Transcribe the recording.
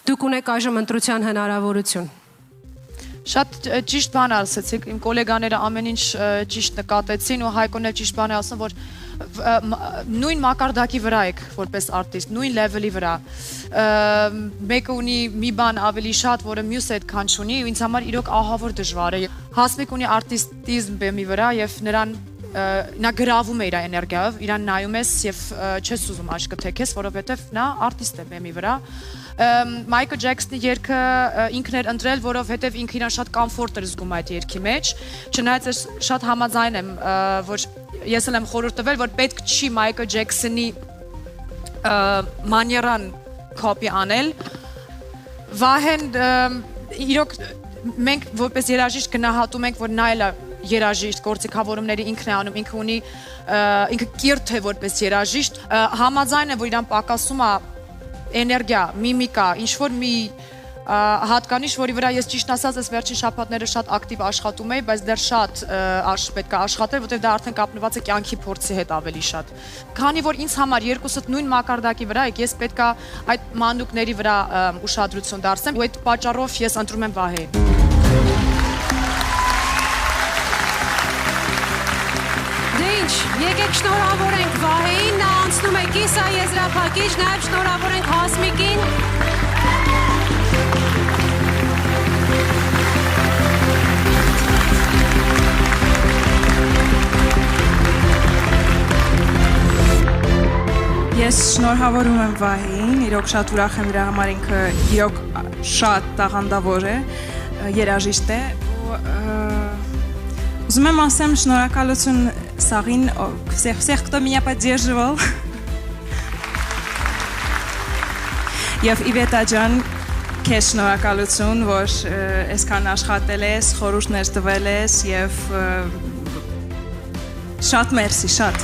Դուք ունեք այժմ ընտրության հնարավորություն։ Շատ ճիշտ բան ասացիք, իմ գոլեգաները ամեն ինչ ճիշտ նկատեցին ու Հայկոն էլ ճիշտ բան է ասում, որ նույն մակարդակի վրա եք որպես արտիստ, նույն լեվելի վրա։ Մեկը ունի մի բան ավելի շատ, որը մյուսը այդքան չունի, ու ինձ համար իրոք ահավոր դժվար է։ Հասմիկ ունի արտիստիզմ բեմի վրա եւ նա գրավում է իր էներգիայով, իրան նայում ես եւ չես ուզում աչքը թեքես, որովհետեւ նա արտիստ է բեմի վրա։ Մայքլ Ջեքսոնի երգը ինքն էր ընտրել, որովհետև ինքը իրան շատ կոմֆորտ էր զգում այդ երգի մեջ։ Չնայած շատ համաձայն եմ, որ ես էլ եմ խորհուրդ տվել, որ պետք չի Մայքլ Ջեքսոնի մանիերան կոպի անել։ Վահեն իրոք մենք որպես երաժիշտ գնահատում ենք, որ նա էլ է երաժիշտ, գործիքավորումների ինքն է անում, ինքը կիրթ է որպես երաժիշտ, համաձայն է, որ իրան պակասում է էներգիա, միմիկա, ինչ-որ մի հատկանիշ, որի վրա ես ճիշտ ասած ես վերջին շաբաթները շատ ակտիվ աշխատում էի, բայց դեռ շատ պետք է աշխատել, որտեղ դա արդեն կապնված է կյանքի փորձի հետ ավելի շատ։ Քանի որ ինձ համար երկուսդ նույն մակարդակի վրա եք, ես պետք է այդ մանուկների վրա ուշադրություն դարձնեմ, ու այդ պատճառով ես ընտրում եմ Վահեին։ Դե ինչ, եկեք շնորհավորենք Վահեին, նա անցնում է կիսա եզրափակիչ, նաև շնորհավորենք Հասմիկին։ Ես շնորհավորում եմ Վահեին, իրոք շատ ուրախ եմ իր համար, ինքը իրոք շատ տաղանդավոր է, երաժիշտ է, ուզում եմ ասեմ շնորհակալություն Սաղին, всех, кто меня поддерживал, եւ Իվետա ջան, քեզ շնորհակալություն, որ այսքան աշխատել ես, խորհուրդներ տվել ես եւ շատ մերսի, շատ